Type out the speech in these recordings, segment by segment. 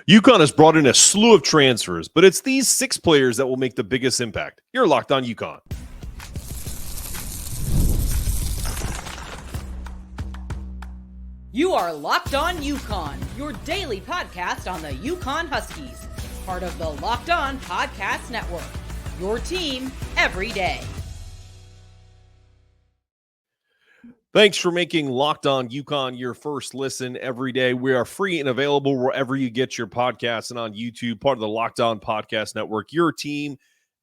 UConn has brought in a slew of transfers, but it's these 6 players that will make the biggest impact. You're Locked On UConn. You are Locked On UConn, your daily podcast on the UConn Huskies, part of the Locked On Podcast Network, your team every day. Thanks for making Locked On UConn your first listen every day. We are free and available wherever you get your podcasts and on YouTube, part of the Locked On Podcast Network, your team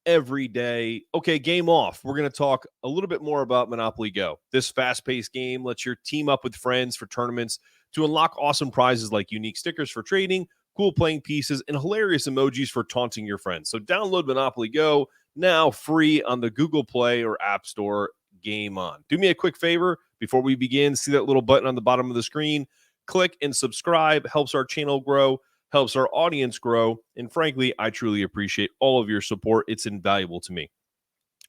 every day. Okay, game off. We're going to talk a little bit more about Monopoly Go. This fast-paced game lets your team up with friends for tournaments to unlock awesome prizes like unique stickers for trading, cool playing pieces, and hilarious emojis for taunting your friends. So download Monopoly Go now free on the Google Play or App Store. Game on. Do me a quick favor before we begin. See that little button on the bottom of the screen? Click and subscribe. Helps our channel grow, helps our audience grow, and frankly, I truly appreciate all of your support. It's invaluable to me.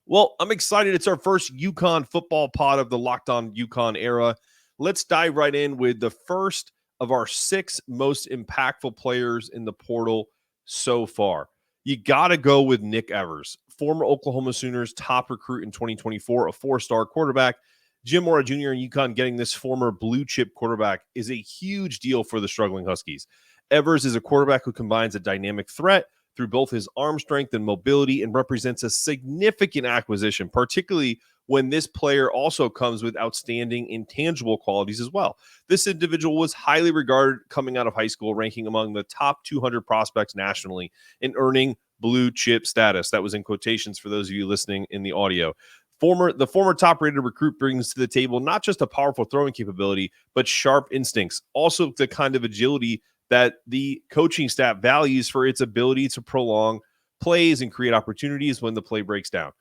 Well, I'm excited. It's our first Yukon football pod of the Locked On UConn era. Let's dive right in with the first of our 6 most impactful players in the portal so far. You got to go with Nick Evers, former Oklahoma Sooners top recruit in 2024, a 4-star quarterback. Jim Mora Jr. and UConn getting this former blue chip quarterback is a huge deal for the struggling Huskies. Evers is a quarterback who combines a dynamic threat through both his arm strength and mobility and represents a significant acquisition, particularly when this player also comes with outstanding intangible qualities as well. This individual was highly regarded coming out of high school, ranking among the top 200 prospects nationally and earning blue chip status. That was in quotations for those of you listening in the audio. The former top-rated recruit brings to the table not just a powerful throwing capability, but sharp instincts, also the kind of agility that the coaching staff values for its ability to prolong plays and create opportunities when the play breaks down.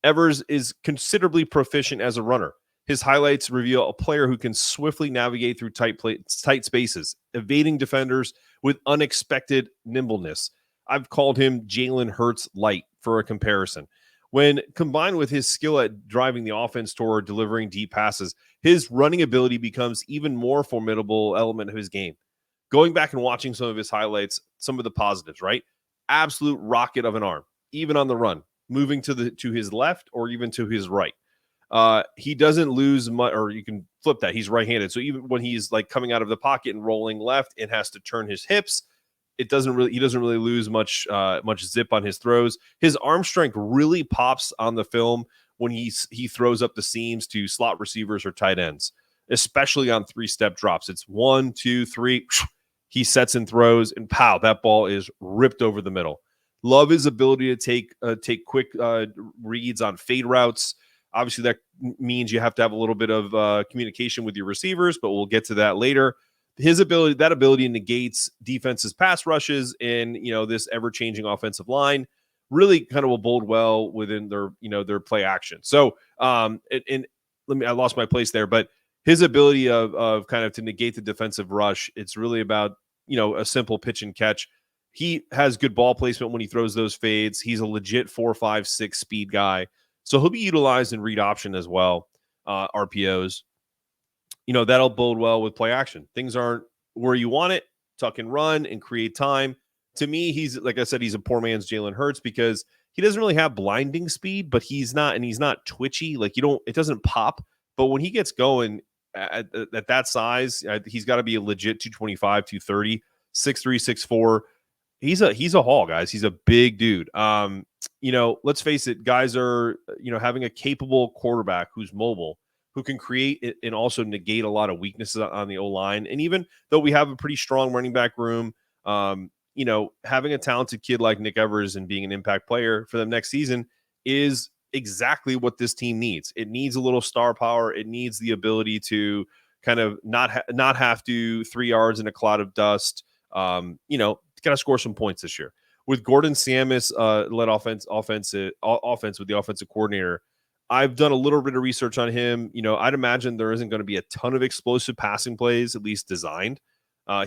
Evers is considerably proficient as a runner. His highlights reveal a player who can swiftly navigate through tight spaces, evading defenders with unexpected nimbleness. I've called him Jalen Hurts light for a comparison. When combined with his skill at driving the offense toward delivering deep passes, his running ability becomes even more formidable element of his game. Going back and watching some of his highlights, some of the positives, right? Absolute rocket of an arm, even on the run, moving to his left or even to his right. He doesn't lose much, or you can flip that. He's right-handed. So even when he's like coming out of the pocket and rolling left and has to turn his hips, he doesn't really lose much zip on his throws. His arm strength really pops on the film when he throws up the seams to slot receivers or tight ends, especially on 3-step drops. It's 1, 2, 3. He sets and throws, and pow, that ball is ripped over the middle. Love his ability to take quick reads on fade routes. Obviously, that means you have to have a little bit of communication with your receivers, but we'll get to that later. That ability negates defenses' pass rushes and this ever-changing offensive line. Really kind of will bode well within their play action. So I lost my place there, but his ability of kind of to negate the defensive rush, it's really about a simple pitch and catch. He has good ball placement when he throws those fades. He's a legit 4, 5, 6 speed guy. So he'll be utilized in read option as well, RPOs. That'll bode well with play action. Things aren't where you want it. Tuck and run and create time. To me, he's, like I said, he's a poor man's Jalen Hurts because he doesn't really have blinding speed, but he's not twitchy. Like it doesn't pop. But when he gets going at that size, he's got to be a legit 225, 230, 6'3", 6'4". He's a haul, guys. He's a big dude. Let's face it, guys are, having a capable quarterback who's mobile, who can create and also negate a lot of weaknesses on the O-line. And even though we have a pretty strong running back room, having a talented kid like Nick Evers and being an impact player for them next season is exactly what this team needs. It needs a little star power. It needs the ability to kind of not have to 3 yards in a cloud of dust. Got to score some points this year. With Gordon Samus led offense with the offensive coordinator, I've done a little bit of research on him. I'd imagine there isn't going to be a ton of explosive passing plays, at least designed.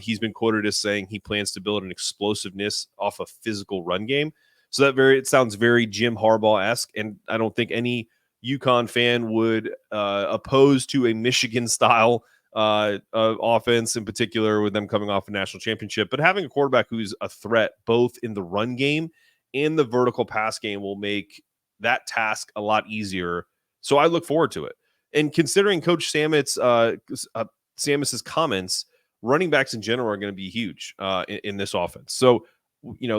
He's been quoted as saying he plans to build an explosiveness off a physical run game. So it sounds very Jim Harbaugh-esque, and I don't think any UConn fan would oppose to a Michigan-style offense in particular with them coming off a national championship. But having a quarterback who's a threat both in the run game and the vertical pass game will make that task a lot easier. So I look forward to it. And considering Coach Samus's comments, running backs in general are going to be huge in this offense. So,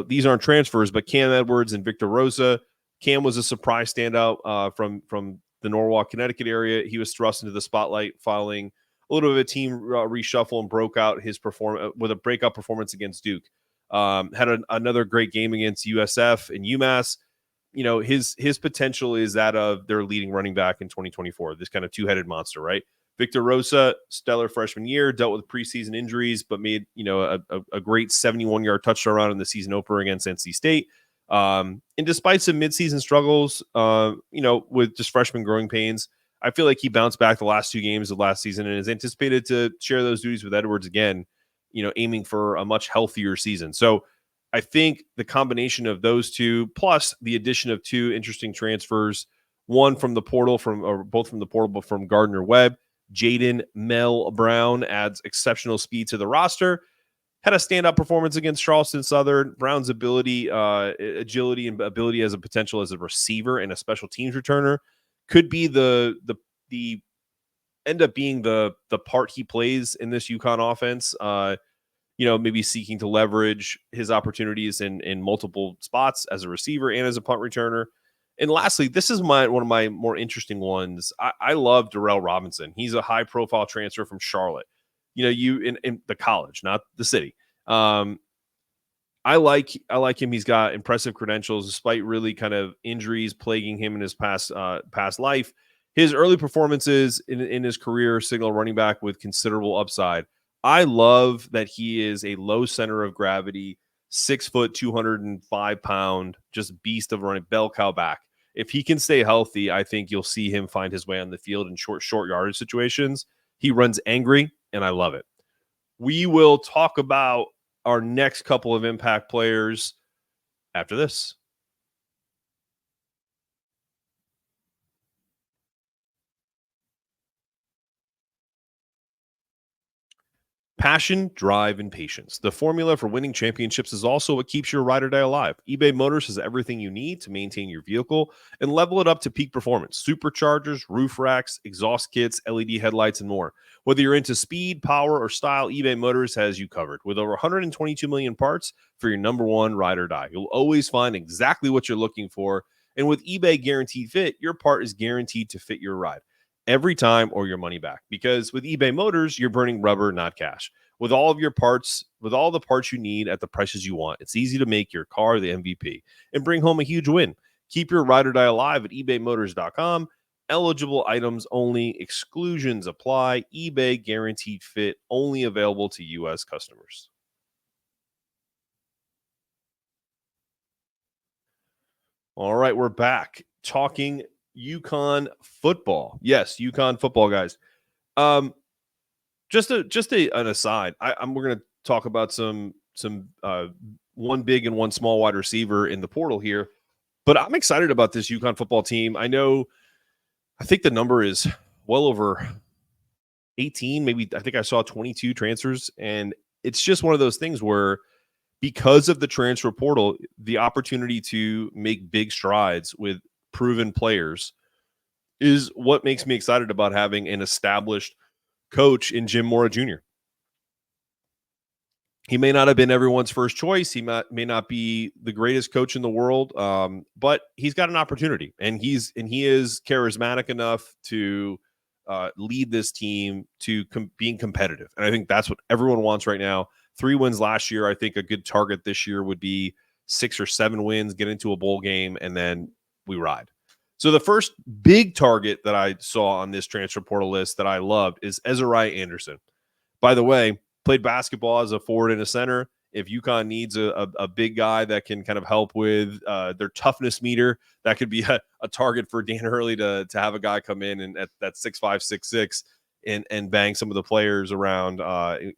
these aren't transfers, but Cam Edwards and Victor Rosa. Cam was a surprise standout from the Norwalk, Connecticut area. He was thrust into the spotlight following a little bit of a team reshuffle and broke out his performance with a breakout performance against Duke. Had another great game against USF and UMass. His potential is that of their leading running back in 2024, this kind of two-headed monster, right? Victor Rosa, stellar freshman year, dealt with preseason injuries, but made, a great 71-yard touchdown run in the season opener against NC State. And despite some midseason struggles, with just freshman growing pains, I feel like he bounced back the last two games of last season and is anticipated to share those duties with Edwards again, aiming for a much healthier season. So I think the combination of those two, plus the addition of two interesting transfers, both from the portal, but from Gardner-Webb, Jayden Mel Brown adds exceptional speed to the roster. Had a standout performance against Charleston Southern. Brown's ability, agility, and ability as a potential as a receiver and a special teams returner could be the end up being the part he plays in this UConn offense. Maybe seeking to leverage his opportunities in multiple spots as a receiver and as a punt returner. And lastly, this is one of my more interesting ones. I love Darrell Robinson. He's a high-profile transfer from Charlotte. In the college, not the city. I like him. He's got impressive credentials, despite really kind of injuries plaguing him in his past life. His early performances in his career signal running back with considerable upside. I love that he is a low center of gravity, 6 foot, 205 pound, just beast of running, bell cow back. If he can stay healthy, I think you'll see him find his way on the field in short yardage situations. He runs angry, and I love it. We will talk about our next couple of impact players after this. Passion, drive, and patience. The formula for winning championships is also what keeps your ride or die alive. eBay Motors has everything you need to maintain your vehicle and level it up to peak performance. Superchargers, roof racks, exhaust kits, LED headlights, and more. Whether you're into speed, power, or style, eBay Motors has you covered. With over 122 million parts for your number one ride or die, you'll always find exactly what you're looking for. And with eBay Guaranteed Fit, your part is guaranteed to fit your ride every time or your money back. Because with eBay Motors, you're burning rubber, not cash. With all the parts you need at the prices you want, it's easy to make your car the MVP and bring home a huge win. Keep your ride or die alive at ebaymotors.com. Eligible items only. Exclusions apply. eBay Guaranteed Fit only available to U.S. customers. All right, we're back talking Yukon football. Yes, Yukon football, guys. Just an aside. We're going to talk about some one big and one small wide receiver in the portal here, but I'm excited about this Yukon football team. I think the number is well over 18. Maybe I think I saw 22 transfers, and it's just one of those things where, because of the transfer portal, the opportunity to make big strides with proven players is what makes me excited about having an established coach in Jim Mora Jr. He may not have been everyone's first choice. He may not be the greatest coach in the world, but he's got an opportunity, and he is charismatic enough to lead this team to being competitive. And I think that's what everyone wants right now. 3 wins last year. I think a good target this year would be 6 or 7 wins, get into a bowl game, and then we ride. So the first big target that I saw on this transfer portal list that I loved is Ezeriah Anderson. By the way, played basketball as a forward and a center. If UConn needs a big guy that can kind of help with their toughness meter, that could be a target for Dan Hurley to have a guy come in and at that 6'5", 6'6", and bang some of the players around,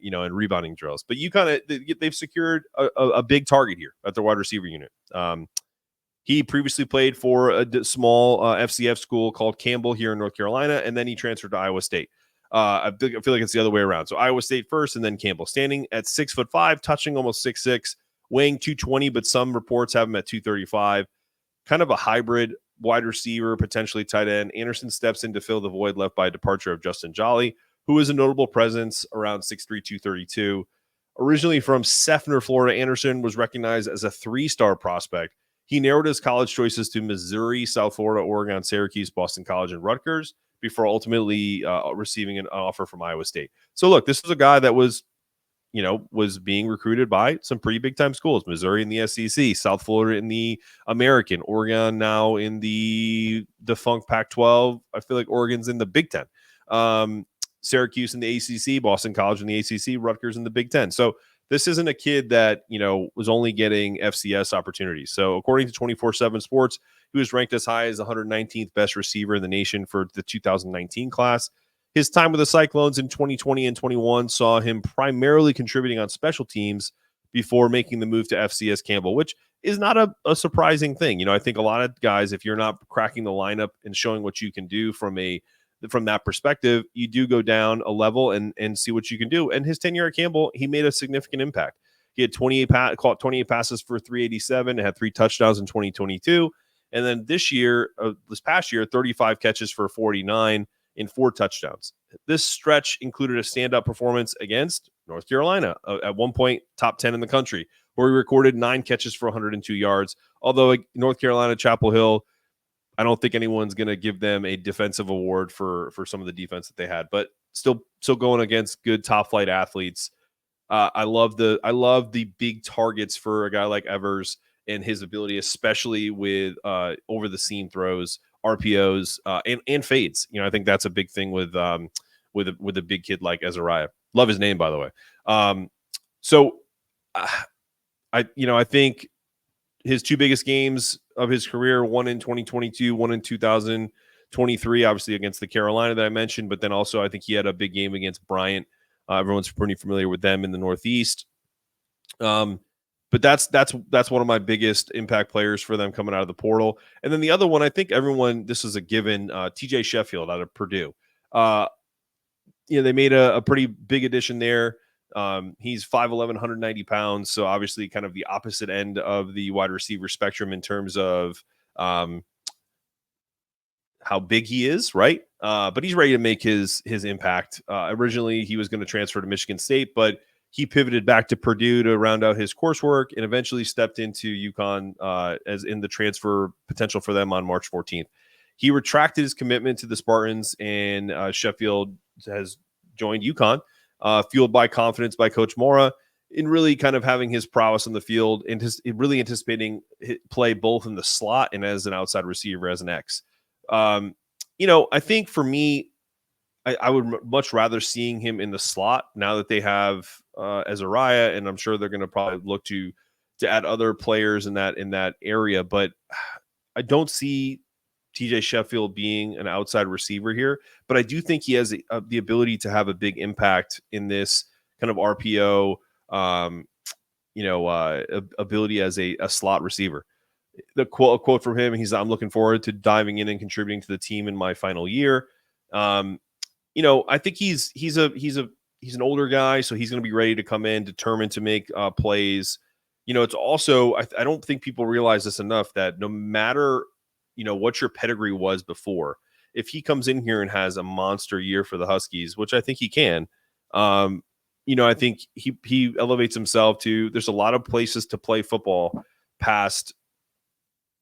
in rebounding drills. But they've secured a big target here at their wide receiver unit. He previously played for a small FCF school called Campbell here in North Carolina, and then he transferred to Iowa State. I feel like it's the other way around. So Iowa State first, and then Campbell, standing at 6'5", touching almost 6'6", weighing 220, but some reports have him at 235. Kind of a hybrid wide receiver, potentially tight end. Anderson steps in to fill the void left by departure of Justin Jolly, who is a notable presence around 6'3", 232. Originally from Seffner, Florida, Anderson was recognized as a 3-star prospect. He narrowed his college choices to Missouri, South Florida, Oregon, Syracuse, Boston College, and Rutgers before ultimately receiving an offer from Iowa State. So look, this was a guy that was being recruited by some pretty big time schools. Missouri in the SEC, South Florida in the American, Oregon now in the defunct Pac-12. I feel like Oregon's in the Big Ten. Syracuse in the ACC, Boston College in the ACC, Rutgers in the Big Ten. So this isn't a kid that, was only getting FCS opportunities. So according to 24/7 Sports, he was ranked as high as 119th best receiver in the nation for the 2019 class. His time with the Cyclones in 2020 and 21 saw him primarily contributing on special teams before making the move to FCS Campbell, which is not a surprising thing. I think a lot of guys, if you're not cracking the lineup and showing what you can do from that perspective, you do go down a level and see what you can do. And his tenure at Campbell, he made a significant impact. He had 28 passes for 387 and had 3 touchdowns in 2022. And then this past year, 35 catches for 49 in 4 touchdowns. This stretch included a standout performance against North Carolina, at one point top 10 in the country, where he recorded 9 catches for 102 yards. Although North Carolina, Chapel Hill, I don't think anyone's going to give them a defensive award for some of the defense that they had, but still going against good top flight athletes. I love the big targets for a guy like Evers and his ability, especially with over the seam throws, RPOs, and fades. I think that's a big thing with a big kid like Ezeriah. Love his name, by the way. I think his 2 biggest games of his career, one in 2022, one in 2023, obviously against the Carolina that I mentioned, but then also I think he had a big game against Bryant. Everyone's pretty familiar with them in the Northeast. But that's one of my biggest impact players for them coming out of the portal. And then the other one, I think this is a given, TJ Sheffield out of Purdue. They made a pretty big addition there. He's 5'11", 190 pounds. So obviously kind of the opposite end of the wide receiver spectrum in terms of how big he is, right? But he's ready to make his impact. Originally, he was going to transfer to Michigan State, but he pivoted back to Purdue to round out his coursework and eventually stepped into UConn as in the transfer potential for them on March 14th. He retracted his commitment to the Spartans, and Sheffield has joined UConn, fueled by confidence by Coach Mora in really kind of having his prowess on the field and really anticipating play both in the slot and as an outside receiver as an X. I think for me, I would much rather seeing him in the slot now that they have Ezeriah, and I'm sure they're going to probably look to add other players in that area. But I don't see TJ Sheffield being an outside receiver here. But I do think he has the ability to have a big impact in this kind of RPO, ability as a slot receiver. A quote from him: "I'm looking forward to diving in and contributing to the team in my final year." I think he's an older guy, so he's going to be ready to come in, determined to make plays. It's also, I don't think people realize this enough, that no matter, what your pedigree was before, if he comes in here and has a monster year for the Huskies, which I think he can, I think he elevates himself to, there's a lot of places to play football past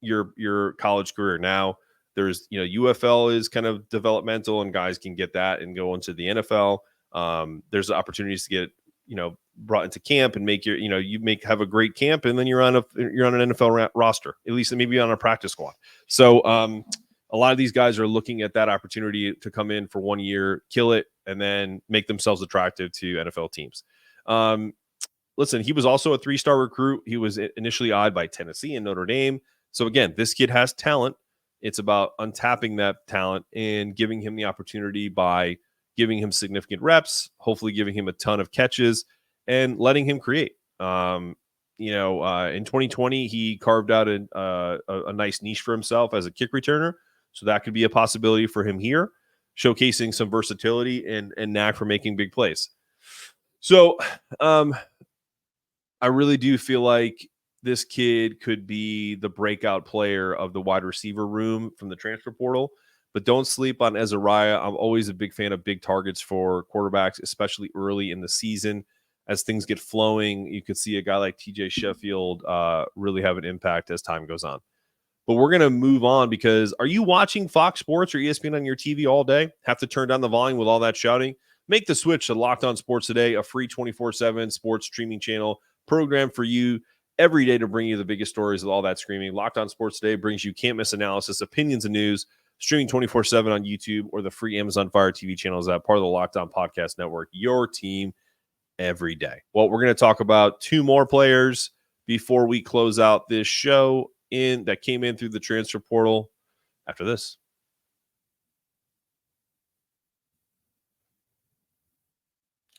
your college career. Now, there's, UFL is kind of developmental and guys can get that and go into the NFL. There's opportunities to get, brought into camp and make have a great camp. And then you're on an NFL roster, at least maybe on a practice squad. So a lot of these guys are looking at that opportunity to come in for 1 year, kill it, and then make themselves attractive to NFL teams. Listen, he was also a 3-star recruit. He was initially eyed by Tennessee and Notre Dame. So again, this kid has talent. It's about untapping that talent and giving him the opportunity by giving him significant reps, hopefully giving him a ton of catches and letting him create. In 2020, he carved out a nice niche for himself as a kick returner. So that could be a possibility for him here. showcasing some versatility and knack for making big plays. So I really do feel like this kid could be the breakout player of the wide receiver room from the transfer portal. But don't sleep on Ezeriah. I'm always a big fan of big targets for quarterbacks, especially early in the season. As things get flowing, you could see a guy like TJ Sheffield really have an impact as time goes on. But we're going to move on because are you watching Fox Sports or ESPN on your TV all day? Have to turn down the volume with all that shouting? Make the switch to Locked On Sports Today, a free 24/7 sports streaming channel program for you every day to bring you the biggest stories with all that screaming. Locked On Sports Today brings you can't miss analysis, opinions, and news, streaming 24/7 on YouTube or the free Amazon Fire TV channels that part of the Locked On Podcast Network, your team every day. Well, we're going to talk about two more players before we close out this show that came in through the transfer portal after this.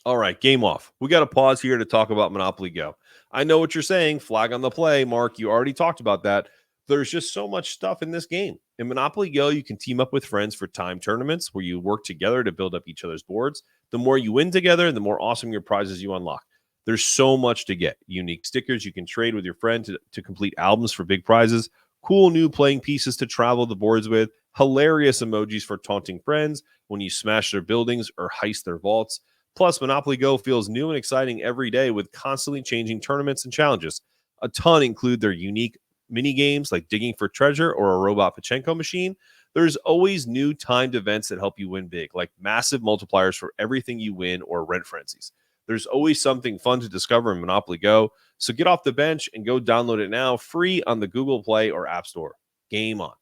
All right, game off. We got to pause here to talk about Monopoly Go. I know what you're saying. Flag on the play, Mark. You already talked about that. There's just so much stuff in this game. In Monopoly Go, you can team up with friends for time tournaments where you work together to build up each other's boards. The more you win together, the more awesome your prizes you unlock. There's so much to get. Unique stickers you can trade with your friend to complete albums for big prizes. Cool new playing pieces to travel the boards with. Hilarious emojis for taunting friends when you smash their buildings or heist their vaults. Plus, Monopoly Go feels new and exciting every day with constantly changing tournaments and challenges. A ton include their unique mini games like digging for treasure or a robot Pachenko machine. There's always new timed events that help you win big, like massive multipliers for everything you win or rent frenzies. There's always something fun to discover in Monopoly Go. So get off the bench and go download it now, free on the Google Play or App Store. Game on.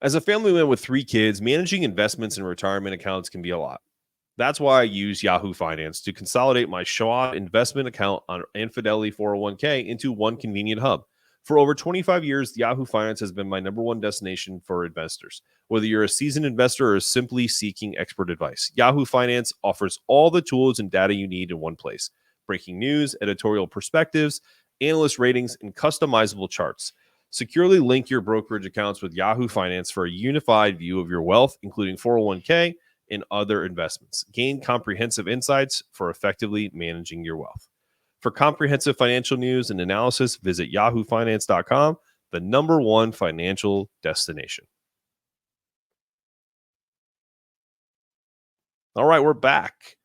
As a family man with 3 kids, managing investments and retirement accounts can be a lot. That's why I use Yahoo Finance to consolidate my Schwab investment account and Fidelity 401k into one convenient hub. For over 25 years, Yahoo Finance has been my number one destination for investors. Whether you're a seasoned investor or simply seeking expert advice, Yahoo Finance offers all the tools and data you need in one place. Breaking news, editorial perspectives, analyst ratings, and customizable charts. Securely link your brokerage accounts with Yahoo Finance for a unified view of your wealth, including 401k and other investments. Gain comprehensive insights for effectively managing your wealth. For comprehensive financial news and analysis, visit yahoofinance.com, the number one financial destination. All right, we're back.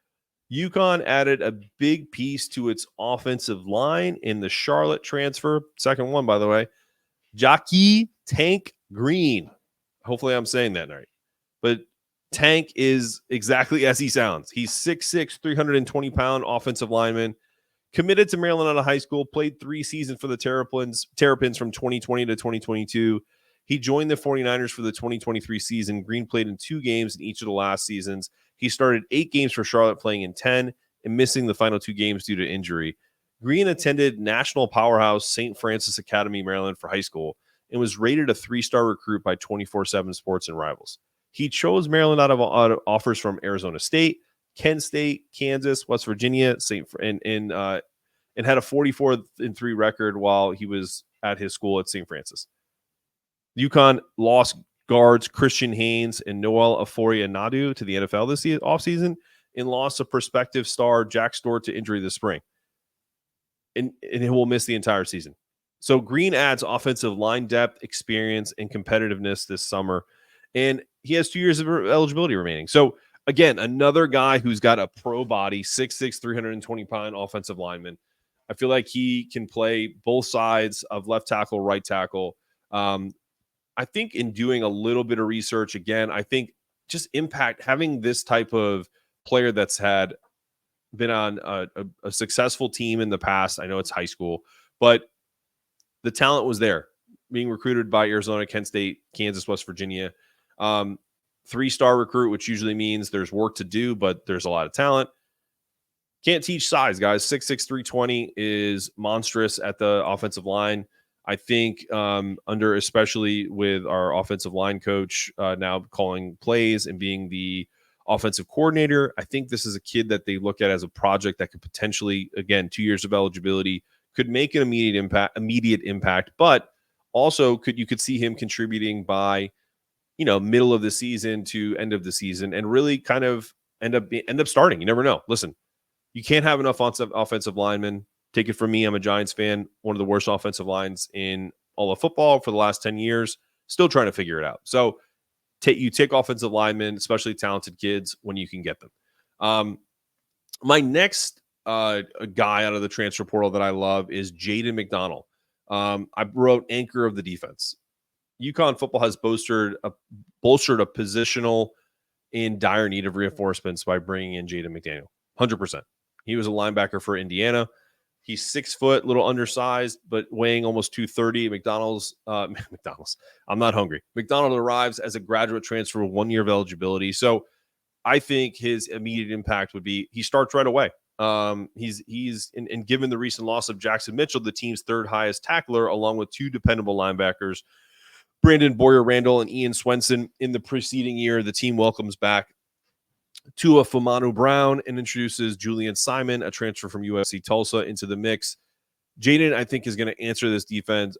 UConn added a big piece to its offensive line in the Charlotte transfer. Second one, by the way. Jockey Tank Green. Hopefully I'm saying that right. But Tank is exactly as he sounds. He's 6'6", 320-pound offensive lineman. Committed to Maryland out of high school, played 3 seasons for the Terrapins from 2020 to 2022. He joined the 49ers for the 2023 season. Green played in 2 games in each of the last seasons. He started 8 games for Charlotte, playing in 10 and missing the final 2 games due to injury. Green attended national powerhouse St. Francis Academy, Maryland for high school and was rated a 3-star recruit by 24/7 Sports and Rivals. He chose Maryland out of offers from Arizona State, Kent State, Kansas, West Virginia, and had a 44-3 record while he was at his school at St. Francis. UConn lost guards Christian Haynes and Noel Aforia-Nadu to the NFL this offseason and lost a prospective star Jack Stewart to injury this spring. And he will miss the entire season. So Green adds offensive line depth, experience, and competitiveness this summer. And he has 2 years of eligibility remaining. So again, another guy who's got a pro body, 6'6", 320-pound offensive lineman. I feel like he can play both sides of left tackle, right tackle. I think in doing a little bit of research, again, I think just impact, having this type of player that's been on a successful team in the past. I know it's high school, but the talent was there. Being recruited by Arizona, Kent State, Kansas, West Virginia. 3-star recruit, which usually means there's work to do, but there's a lot of talent. Can't teach size, guys. 6'6", 320 is monstrous at the offensive line. I think especially with our offensive line coach now calling plays and being the offensive coordinator, I think this is a kid that they look at as a project that could potentially, again, 2 years of eligibility, could make an immediate impact, but Also, you could see him contributing by, middle of the season to end of the season, and really kind of end up starting. You never know. Listen, you can't have enough offensive linemen. Take it from me, I'm a Giants fan. One of the worst offensive lines in all of football for the last 10 years. Still trying to figure it out. So you take offensive linemen, especially talented kids, when you can get them. My next guy out of the transfer portal that I love is Jayden McDonald. I wrote anchor of the defense. Yukon Football has bolstered a positional in dire need of reinforcements by bringing in Jayden McDaniel. 100%. He was a linebacker for Indiana. He's 6 foot, little undersized, but weighing almost 230. McDonald's. I'm not hungry. McDonald arrives as a graduate transfer with 1 year of eligibility. So I think his immediate impact would be he starts right away. He's given the recent loss of Jackson Mitchell, the team's third highest tackler, along with 2 dependable linebackers, Brandon Boyer-Randall and Ian Swenson. In the preceding year, the team welcomes back Tua Fumanu Brown and introduces Julian Simon, a transfer from USC Tulsa, into the mix. Jayden, I think, is going to anchor this defense.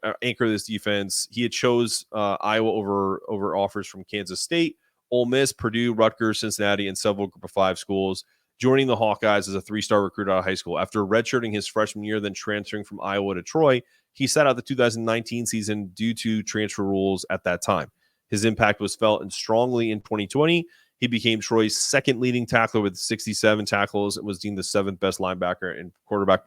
He had chose Iowa over offers from Kansas State, Ole Miss, Purdue, Rutgers, Cincinnati, and several Group of 5 schools, joining the Hawkeyes as a 3-star recruit out of high school. After redshirting his freshman year, then transferring from Iowa to Troy, he sat out the 2019 season due to transfer rules at that time. His impact was felt strongly in 2020. He became Troy's second leading tackler with 67 tackles and was deemed the 7th best linebacker in quarterback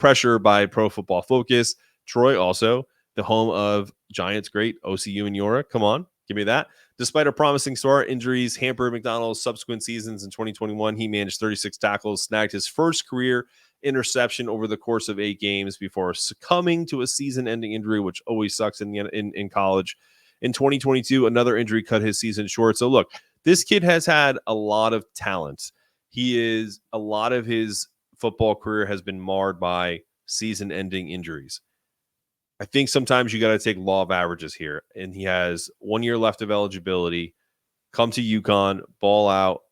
pressure by Pro Football Focus. Troy also the home of Giants great OCU and Yora. Come on, give me that. Despite a promising start, injuries hampered McDonald's subsequent seasons. In 2021, he managed 36 tackles, snagged his first career interception over the course of 8 games before succumbing to a season-ending injury, which always sucks in college. In 2022, another injury cut his season short. So look, this kid has had a lot of talent. A lot of his football career has been marred by season-ending injuries. I think sometimes you got to take law of averages here. And he has 1 year left of eligibility. Come to UConn, ball out.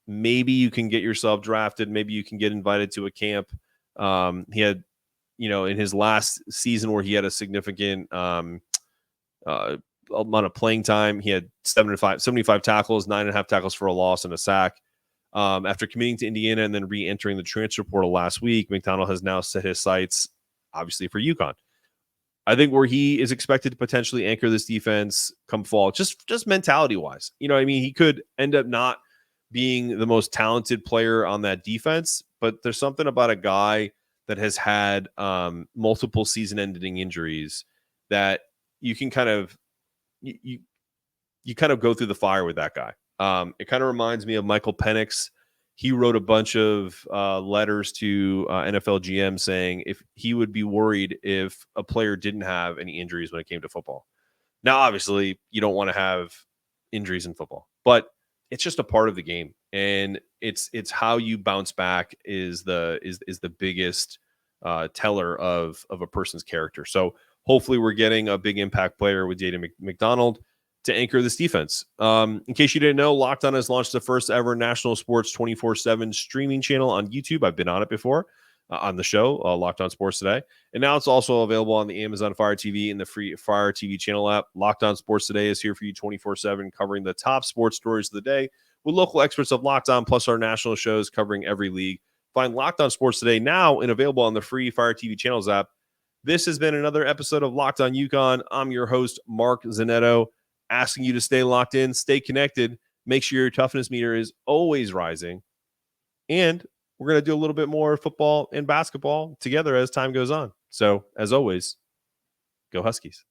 Maybe you can get yourself drafted. Maybe you can get invited to a camp. He had, in his last season where he had a significant amount of playing time, he had 75 tackles, 9.5 tackles for a loss and a sack. After committing to Indiana and then re-entering the transfer portal last week, McDonald has now set his sights, obviously, for UConn. I think where he is expected to potentially anchor this defense come fall, just mentality-wise. He could end up not being the most talented player on that defense, but there's something about a guy that has had multiple season-ending injuries that you can kind of you kind of go through the fire with that guy. It kind of reminds me of Michael Penix. He wrote a bunch of letters to NFL GM saying if he would be worried if a player didn't have any injuries when it came to football. Now, obviously, you don't want to have injuries in football, but it's just a part of the game, and it's how you bounce back is the biggest teller of a person's character. So hopefully we're getting a big impact player with Jayden McDonald to anchor this defense. In case you didn't know, Locked On has launched the first ever national sports 24/7 streaming channel on YouTube. I've been on it before on the show, Locked On Sports Today. And now it's also available on the Amazon Fire TV and the free Fire TV channel app. Locked On Sports Today is here for you 24/7, covering the top sports stories of the day with local experts of Locked On, plus our national shows covering every league. Find Locked On Sports Today now and available on the free Fire TV channels app. This has been another episode of Locked On UConn. I'm your host, Mark Zanetto, asking you to stay locked in, stay connected, make sure your toughness meter is always rising. And we're going to do a little bit more football and basketball together as time goes on. So, as always, go Huskies.